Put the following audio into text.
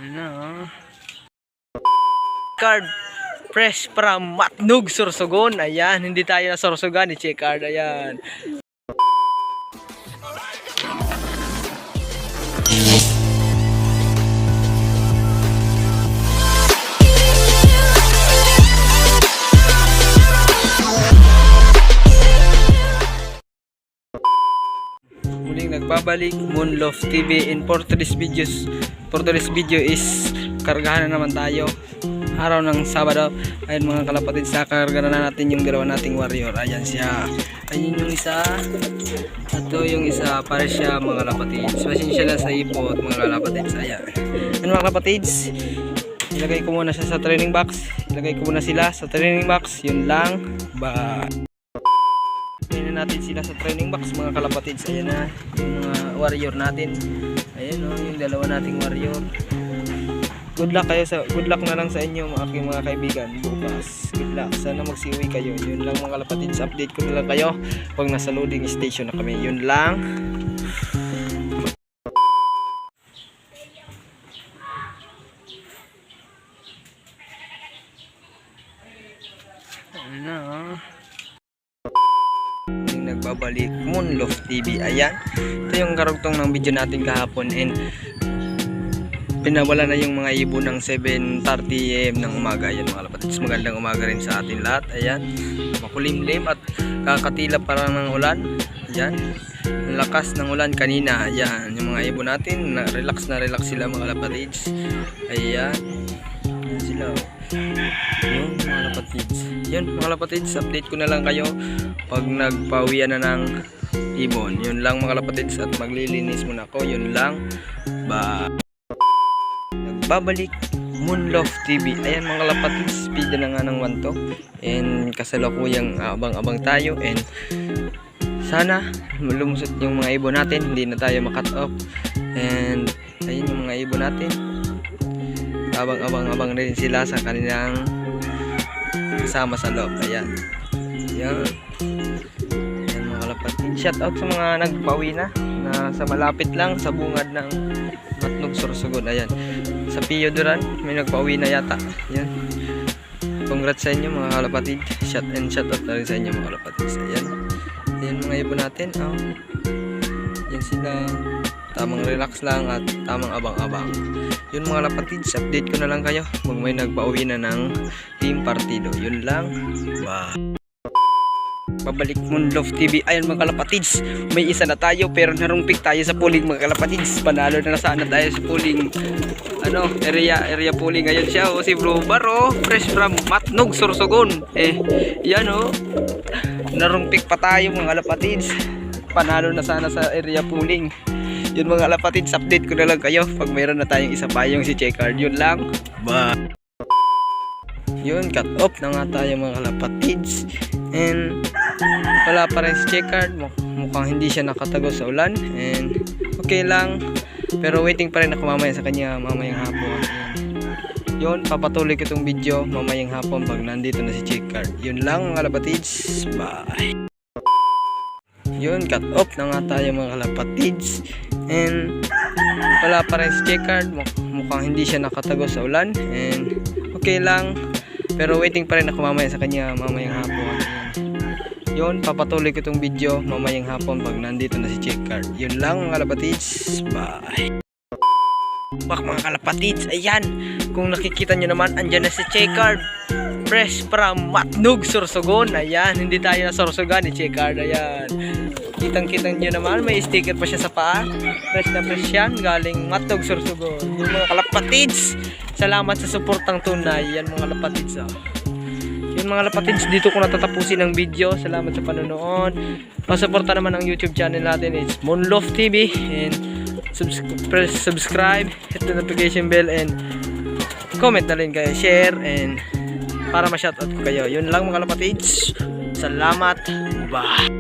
Ano? Card fresh from Matnog, Sorsogon. Ayan, hindi tayo na Sorsogon ni Checard. Ayan. Muling nagbabalik Moonloft TV, and for today's video is kargahan na naman tayo araw ng Sabado. Ayun mga kalapatid, sa kargahan na natin yung dalawa nating warrior. Ayan siya, ayun yung isa, ito yung isa, para siya mga kalapatids. Pasensya lang sa ipot mga kalapatids. Ayan, ano mga kalapatids, ilagay ko muna siya sa training box. Ilagay ko muna sila sa training box, yun lang ba. Tingnan natin sila sa training box mga kalapatids. Ayan na yung mga warrior natin. Ayan o, yung dalawa nating warrior. Good luck na lang sa inyo mga aking mga kaibigan bukas. Good luck, sana magsiuwi kayo. Yun lang mga kalapatids, update ko na lang kayo pag nasa loading station na kami. Yun lang. Ano? Nagbabalik Moonloft TV. Ayan, ito yung karugtong ng video natin kahapon, and pinawala na yung mga ibon ng 7:30 AM ng umaga. Ayan mga kalapatids, magandang umaga rin sa atin lahat. Ayan, makulimlim at kakatila parang ng ulan. Ayan, ang lakas ng ulan kanina. Ayan, yung mga ibon natin relax sila mga kalapatids. Ayan, ayan sila. Yun mga kalapatids, yun mga kalapatids, update ko na lang kayo pag nagpawian na ng ibon. Yun lang mga kalapatids, at maglilinis muna ako. Yun lang ba. Nagbabalik Moonloft TV. Ayan mga kalapatids, speed na nga ng 1 to, and kasalukuyang abang-abang tayo, and sana lumusot yung mga ibon natin, hindi na tayo makat off. And ayun yung mga ibon natin, abang-abang rin sila sa kanilang kasama sa loob. Ayan, yan mga kalapatids, shout out sa mga nagpawi na sa malapit lang sa bungad ng Matnog, Sorsogon. Ayan, sa Pio Duran may nagpauwi na yata. Yan, congrats sa inyo mga kalapatid. Shout out na rin sa inyo mga kalapatid. Ayan mga ibon natin. Yan sila, tamang relax lang at tamang abang-abang. Yun mga kalapatids, update ko na lang kayo pag may nagpauwi na ng team partido. Yun lang ba. Babalik Moonloft TV. Ayan mga kalapatids, may isa na tayo pero narumpik tayo sa pooling mga kalapatids. Panalo na sana tayo sa pooling area pooling. Ngayon siya si Blue Bar fresh from Matnog, Sorsogon. Yan narumpik pa tayo mga kalapatids. Panalo na sana sa area pooling. Yun mga kalapatids, update ko na lang kayo pag mayroon na tayong isa pa, yung si Checard. Yun lang ba. Yun, cut off na nga tayo mga kalapatids, and wala pa rin si Checard. Mukhang hindi siya nakatago sa ulan, and okay lang, pero waiting pa rin ako mamaya sa kanya mamayang hapon. And yun, papatuloy ko itong video mamayang hapon pag nandito na si Checard. Yun lang mga kalapatids, bye. Yun, cut off na nga tayo mga kalapatids, and wala pa rin si Checard. Mukhang hindi siya nakatago sa ulan, and okay lang, pero waiting pa rin ako mamaya sa kanya mamayang hapon. Yun, papatuloy ko itong video mamayang hapon pag nandito na si Checard. Yun lang mga kalapatids, bye. Bak mga kalapatids, ayan, kung nakikita nyo naman, andyan na si Checard fresh from Matnog, Sorsogon. Ayan, hindi tayo na Sorsogon ni Checard. Ayan, kitang-kitang nyo naman, may sticker pa siya sa paa. Fresh na fresh yan, galing Matnog, Sorsogon. Yung mga kalapatids, salamat sa suportang tunay. Yan mga kalapatids. Yung mga kalapatids, dito ko natatapusin ang video. Salamat sa panonood. Pasuporta naman ang YouTube channel natin, it's Moonloft TV, and subscribe, hit the notification bell, and comment na rin kayo, share, and para ma-shoutout ko kayo. Yun lang mga kalapatids, salamat, bye.